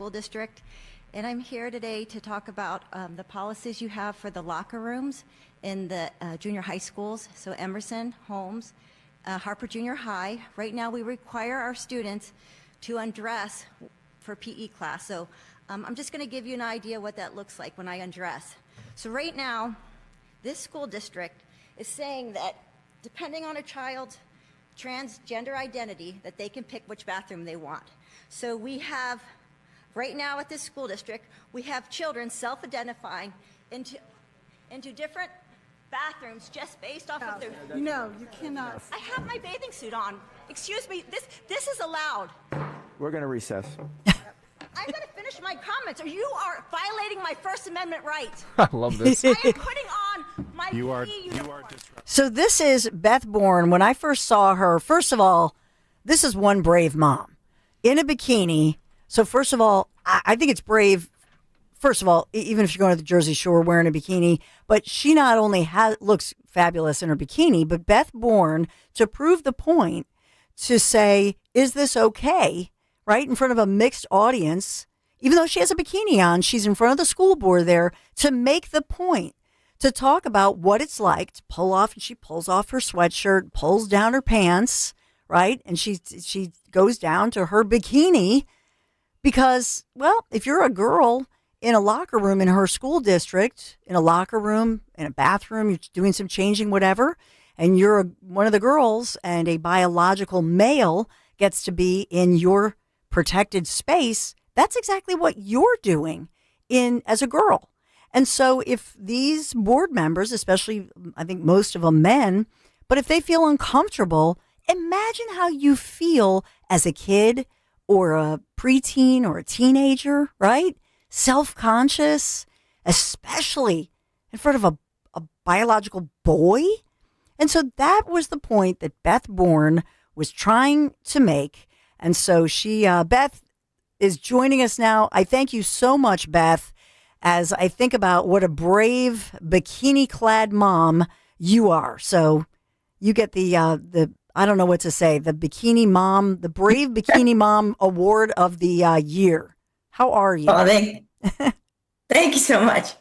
School District, and I'm here today to talk about the policies you have for the locker rooms in the junior high schools. So Emerson, Holmes, Harper Junior High. Right now we require our students to undress for PE class. So I'm just going to give you an idea what that looks like when I undress. So right now, this school district is saying that depending on a child's transgender identity, that they can pick which bathroom they want. So we have, right now at this school district, we have children self-identifying into different bathrooms just based off of their... No, you cannot. I have my bathing suit on. Excuse me, this is allowed. We're going to recess. I'm going to finish my comments, or you are violating my First Amendment right. I love this. I am putting on my You are PE uniform. So this is Beth Bourne. When I first saw her, first of all, this is one brave mom in a bikini. So first of all, I think it's brave. First of all, even if you're going to the Jersey Shore wearing a bikini, but she not only looks fabulous in her bikini, but Beth Bourne, to prove the point, to say, is this okay? Right in front of a mixed audience, even though she has a bikini on, she's in front of the school board there to make the point, to talk about what it's like to pull off, and she pulls off her sweatshirt, pulls down her pants, right? And she goes down to her bikini because, well, if you're a girl in a locker room in her school district, in a locker room, in a bathroom, you're doing some changing, whatever, and you're one of the girls and a biological male gets to be in your protected space, that's exactly what you're doing as a girl. And so if these board members, especially I think most of them men, but if they feel uncomfortable, imagine how you feel as a kid or a preteen or a teenager, right? Self-conscious, especially in front of a biological boy. And so that was the point that Beth Bourne was trying to make. And so Beth is joining us now. I thank you so much, Beth, as I think about what a brave bikini-clad mom you are. So you get the I don't know what to say, the bikini mom, the brave bikini mom award of the year. How are you? Oh, thank you so much.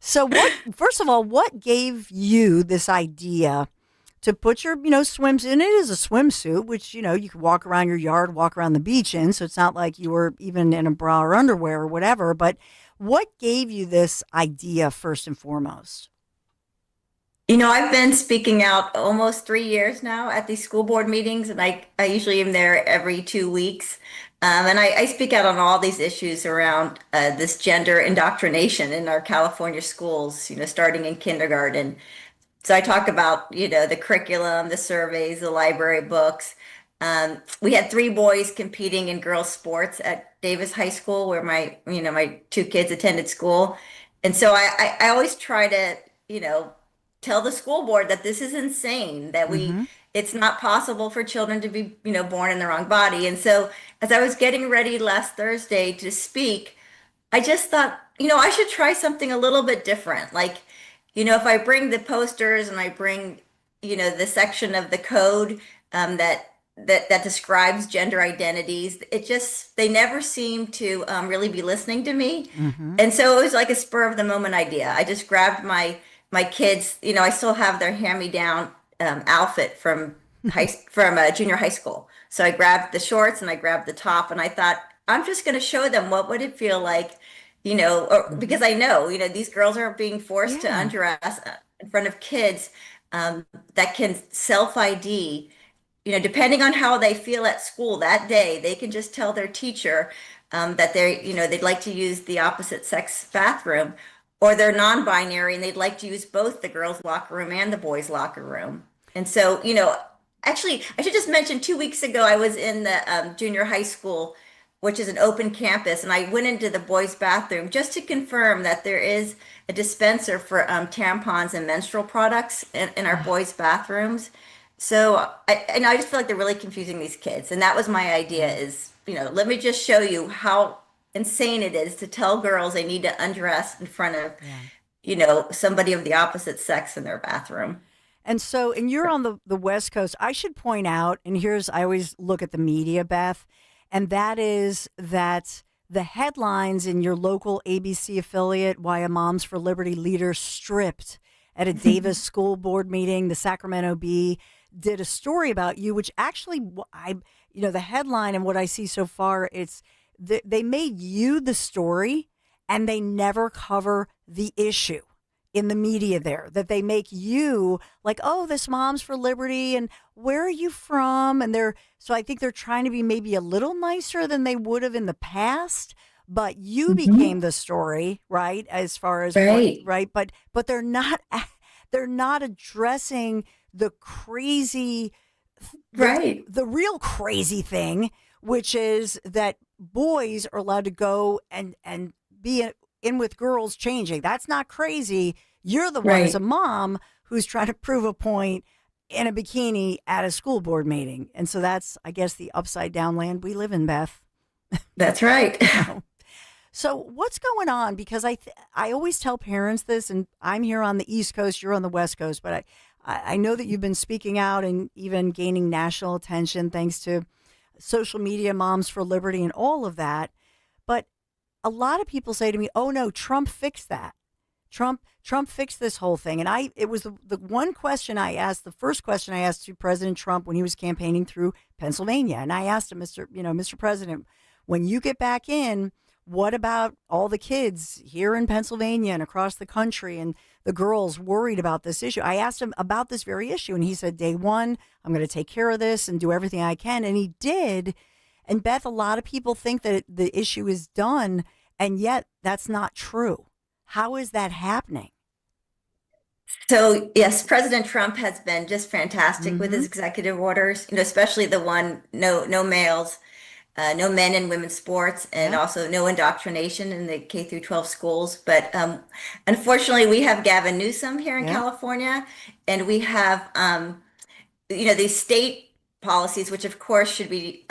So first of all, what gave you this idea to put your, swims in? It is a swimsuit, which, you can walk around your yard, walk around the beach in. So it's not like you were even in a bra or underwear or whatever. But what gave you this idea first and foremost? I've been speaking out almost 3 years now at these school board meetings, and I usually am there every 2 weeks. And I speak out on all these issues around this gender indoctrination in our California schools, starting in kindergarten. So I talk about, the curriculum, the surveys, the library books. We had 3 boys competing in girls' sports at Davis High School, where my 2 kids attended school. And so I always try to, tell the school board that this is insane, that it's not possible for children to be, born in the wrong body. And so as I was getting ready last Thursday to speak, I just thought, I should try something a little bit different. Like, if I bring the posters and I bring, the section of the code that describes gender identities, they never seem to really be listening to me. And so it was like a spur of the moment idea. I just grabbed my kids, I still have their hand-me-down outfit from junior high school. So I grabbed the shorts and I grabbed the top, and I thought, I'm just going to show them what would it feel like, because I know, these girls are being forced to undress in front of kids that can self-ID, depending on how they feel at school that day. They can just tell their teacher that they'd like to use the opposite sex bathroom, or they're non-binary and they'd like to use both the girls' locker room and the boys' locker room. And so, actually, I should just mention 2 weeks ago, I was in the junior high school, which is an open campus, and I went into the boys' bathroom just to confirm that there is a dispenser for tampons and menstrual products in our boys' bathrooms. So I just feel like they're really confusing these kids. And that was my idea is, let me just show you how insane it is to tell girls they need to undress in front of, somebody of the opposite sex in their bathroom. And so, and you're on the West Coast. I should point out, and I always look at the media, Beth, and that is that the headlines in your local ABC affiliate, why a Moms for Liberty leader stripped at a Davis school board meeting. The Sacramento Bee did a story about you, which actually, the headline and what I see so far, they made you the story and they never cover the issue in the media there, that they make you like, oh, this Moms for Liberty and where are you from? And so I think they're trying to be maybe a little nicer than they would have in the past, but you became the story, right? As far as Right. right. But they're not addressing the crazy, Right. the real crazy thing, which is that boys are allowed to go and be in with girls changing. That's not crazy. You're the one as a Right. mom who's trying to prove a point in a bikini at a school board meeting. And so that's, I guess, the upside down land we live in, Beth. That's right. So what's going on? Because I always tell parents this, and I'm here on the East Coast, you're on the West Coast, but I know that you've been speaking out and even gaining national attention thanks to social media, Moms for Liberty, and all of that. But a lot of people say to me, "Oh no, Trump fixed that. Trump fixed this whole thing." And it was the one question I asked, the first question I asked to President Trump when he was campaigning through Pennsylvania, and I asked him, Mr. President, when you get back in, what about all the kids here in Pennsylvania and across the country and the girls worried about this issue? I asked him about this very issue, and he said, day one, I'm going to take care of this and do everything I can. And he did. And Beth, a lot of people think that the issue is done, and yet that's not true. How is that happening? So yes, President Trump has been just fantastic with Mm-hmm. his executive orders, especially the one, no males, no men in women's sports, and Yep. also no indoctrination in the K through 12 schools. But unfortunately, we have Gavin Newsom here in Yep. California, and we have these state policies, which of course should be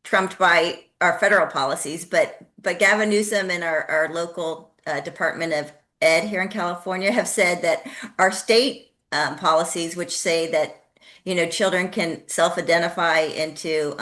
trumped by our federal policies. But Gavin Newsom and our local Department of Ed here in California have said that our state policies, which say that children can self-identify into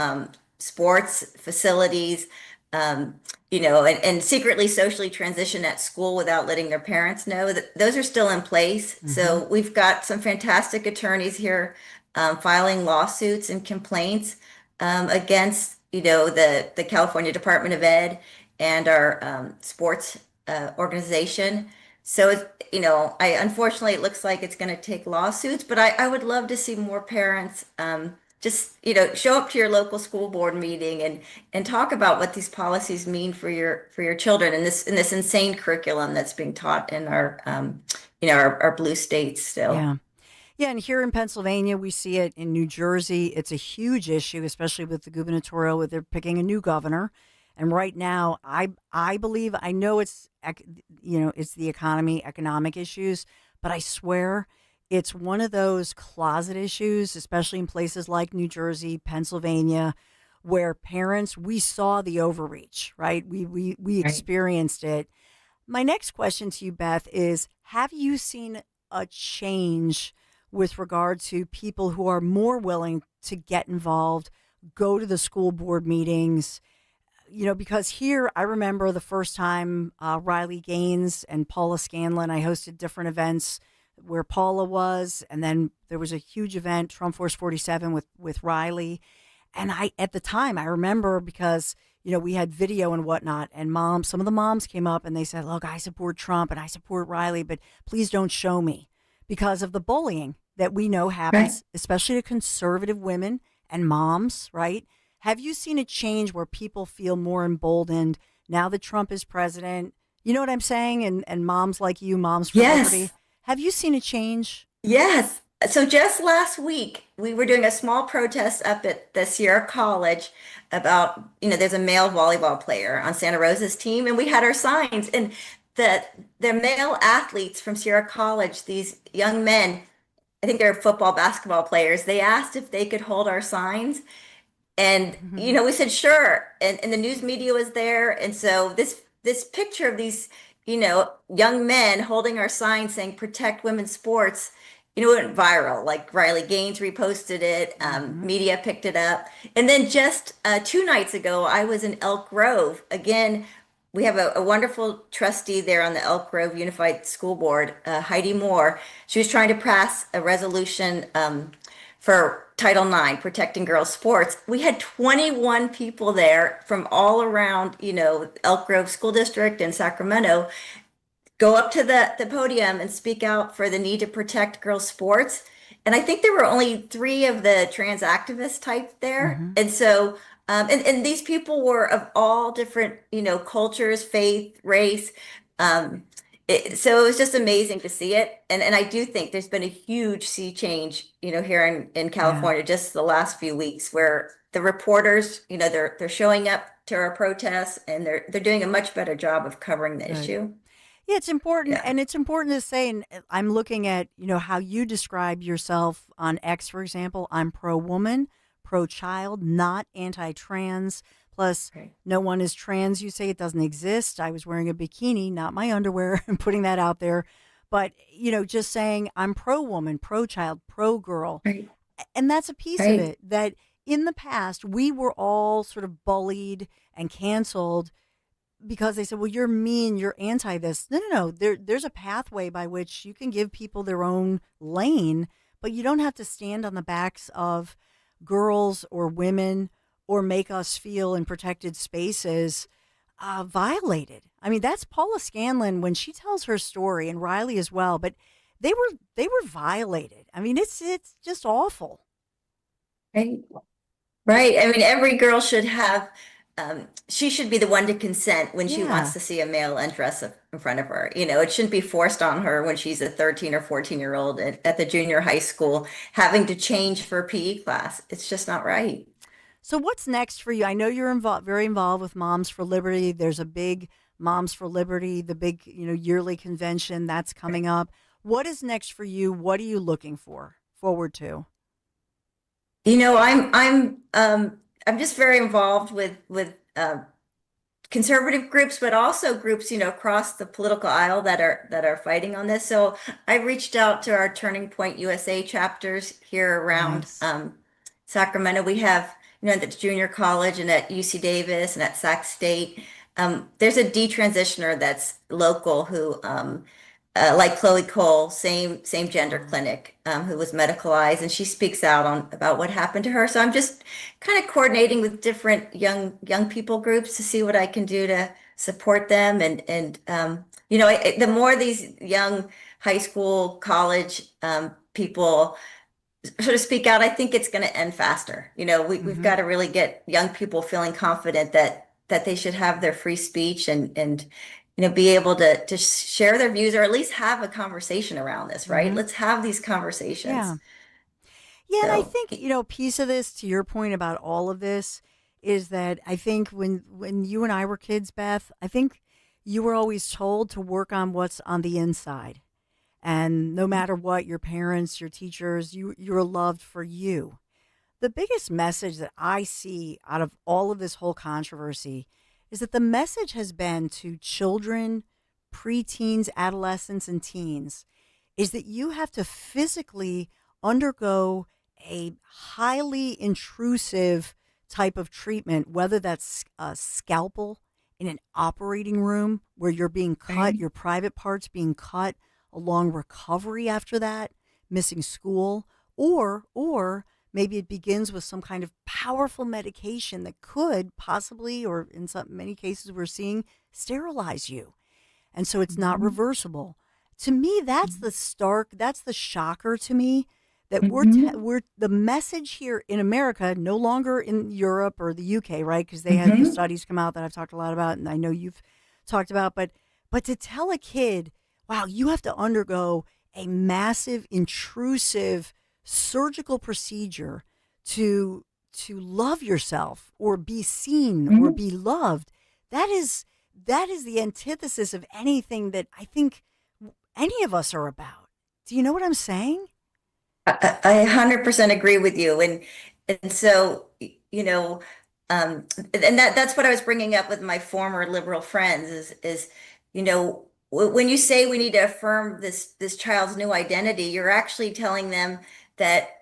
sports facilities, and secretly socially transition at school without letting their parents know, that those are still in place. Mm-hmm. So we've got some fantastic attorneys here filing lawsuits and complaints against the California Department of Ed and our sports organization. So I unfortunately it looks like it's going to take lawsuits, but I would love to see more parents just show up to your local school board meeting and talk about what these policies mean for your children and this insane curriculum that's being taught in our blue states still. Yeah. Yeah, and here in Pennsylvania, we see it in New Jersey. It's a huge issue, especially with the gubernatorial, where they're picking a new governor. And right now, I believe I know it's the economic issues, but I swear it's one of those closet issues, especially in places like New Jersey, Pennsylvania, where parents we saw the overreach, right? We Right. experienced it. My next question to you, Beth, is: have you seen a change with regard to people who are more willing to get involved, go to the school board meetings? Because here I remember the first time Riley Gaines and Paula Scanlon, I hosted different events where Paula was, and then there was a huge event, Trump Force 47 with Riley. And at the time, I remember because, we had video and whatnot, and some of the moms came up and they said, look, I support Trump and I support Riley, but please don't show me because of the bullying that we know Right. happens, especially to conservative women and moms, right? Have you seen a change where people feel more emboldened now that Trump is president? You know what I'm saying? And moms like you, Moms for Liberty. Yes. Have you seen a change? Yes. So just last week, we were doing a small protest up at the Sierra College about, there's a male volleyball player on Santa Rosa's team, and we had our signs. And the male athletes from Sierra College, these young men, I think they're football, basketball players, they asked if they could hold our signs. And Hmm. we said sure, and the news media was there, and so this picture of these young men holding our sign saying protect women's sports went viral. Like Riley Gaines reposted it, media picked it up. And then just 2 nights ago, I was in Elk Grove. Again, we have a wonderful trustee there on the Elk Grove Unified School Board, Heidi Moore. She was trying to pass a resolution for Title IX, protecting girls' sports. We had 21 people there from all around, Elk Grove School District and Sacramento go up to the podium and speak out for the need to protect girls' sports. And I think there were only three of the trans activist type there. Mm-hmm. And so, and these people were of all different, cultures, faith, race. Um, so it was just amazing to see it. And I do think there's been a huge sea change, here in Yeah, California just the last few weeks where the reporters, they're showing up to our protests and they're doing a much better job of covering the good. issue. Yeah, it's important, Yeah. and it's important to say. And I'm looking at how you describe yourself on X, for example. I'm pro-woman, pro-child, not anti-trans. Plus, Right. no one is trans. You say it doesn't exist. I was wearing a bikini, not my underwear, and putting that out there. But just saying I'm pro-woman, pro-child, pro-girl, Right. and that's a piece of Right. it. That in the past we were all sort of bullied and canceled because they said, well, you're mean, you're anti this. No, no, no. There's a pathway by which you can give people their own lane, but you don't have to stand on the backs of girls or women or make us feel in protected spaces violated. I mean, that's Paula Scanlon when she tells her story, and Riley as well. But they were violated. I mean, it's just awful. Right. Right. I mean, every girl should have, she should be the one to consent when she wants Yeah. to see a male undress in front of her. It shouldn't be forced on her when she's a 13 or 14-year-old at the junior high school having to change for PE class. It's just not right. So what's next for you? I know you're very involved with Moms for Liberty. There's a big Moms for Liberty, the big, yearly convention that's coming up. What is next for you? What are you looking forward to? I'm just very involved with conservative groups, but also groups, across the political aisle that are fighting on this. So I reached out to our Turning Point USA chapters here around Nice. Sacramento. We have, at the junior college and at UC Davis and at Sac State. There's a detransitioner that's local who like Chloe Cole, same gender clinic, who was medicalized, and she speaks out on about what happened to her. So I'm just kind of coordinating with different young people groups to see what I can do to support them. And the more these young high school, college people sort of speak out, I think it's going to end faster. We've Hmm. got to really get young people feeling confident that they should have their free speech and be able to share their views or at least have a conversation around this, right? Hmm. Let's have these conversations. Yeah. Yeah, and I So, think, piece of this to your point about all of this is that I think when you and I were kids, Beth, I think you were always told to work on what's on the inside. And no matter what, your parents, your teachers, you're loved for you. The biggest message that I see out of all of this whole controversy is that the message has been to children, preteens, adolescents, and teens is that you have to physically undergo a highly intrusive type of treatment, whether that's a scalpel in an operating room where you're being cut, right. your private parts being cut, a long recovery after that, missing school, or maybe it begins with some kind of powerful medication that could possibly, or in many cases we're seeing, sterilize you. And so it's not Mhm. reversible. To me, that's the shocker to me that Mhm. we're the message here in America, no longer in Europe or the UK, right? Because they had the Mhm. studies come out that I've talked a lot about, and I know you've talked about, but to tell a kid, wow, you have to undergo a massive, intrusive surgical procedure to love yourself or be seen or Mhm. be loved. That is the antithesis of anything that I think any of us are about. Do you know what I'm saying? I 100% agree with you. And so, and that's what I was bringing up with my former liberal friends is, you know, when you say we need to affirm this child's new identity, you're actually telling them that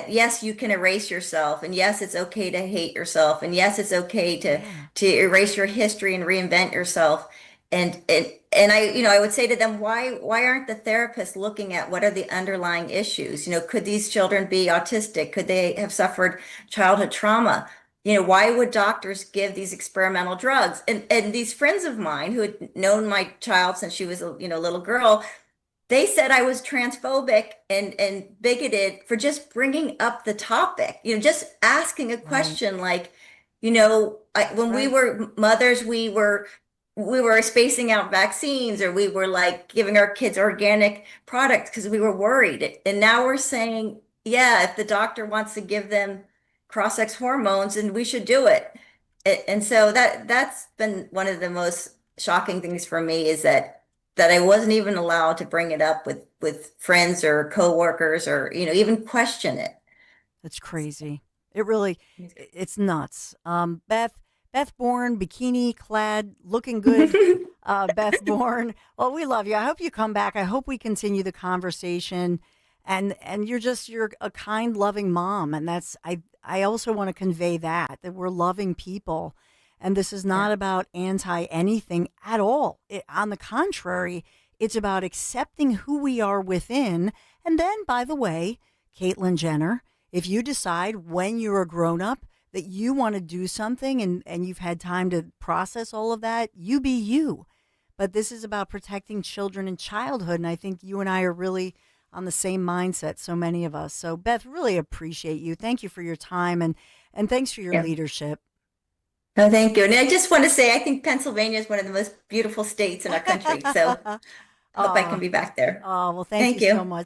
yes, you can erase yourself, and yes, it's okay to hate yourself, and yes, it's okay Yeah. to erase your history and reinvent yourself. And I would say to them, why aren't the therapists looking at what are the underlying issues? Could these children be autistic? Could they have suffered childhood trauma? Why would doctors give these experimental drugs? And these friends of mine who had known my child since she was a little girl, they said I was transphobic and bigoted for just bringing up the topic, just asking a Right. question like, That's when we right. were mothers, we were spacing out vaccines, or we were like giving our kids organic products because we were worried. And now we're saying, yeah, if the doctor wants to give them cross-sex hormones, then we should do it. And so that's been one of the most shocking things for me, is that I wasn't even allowed to bring it up with friends or coworkers, or even question it. That's crazy. It really, it's nuts. Beth Bourne, bikini clad, looking good. Beth Bourne. Well, we love you. I hope you come back. I hope we continue the conversation. And you're a kind, loving mom, and I also want to convey that we're loving people, and this is Yeah. not about anti anything at all. On the contrary, it's about accepting who we are within. And then, by the way, Caitlyn Jenner, if you decide when you're a grown up that you want to do something, and you've had time to process all of that, you be you. But this is about protecting children in childhood. And I think you and I are really on the same mindset, so many of us. So, Beth, really appreciate you. Thank you for your time, and thanks for your Yeah. leadership. No, thank you. And I just want to say, I think Pennsylvania is one of the most beautiful states in our country. So I hope I can Oh, be back there. oh, well, thank you Thank so you. much.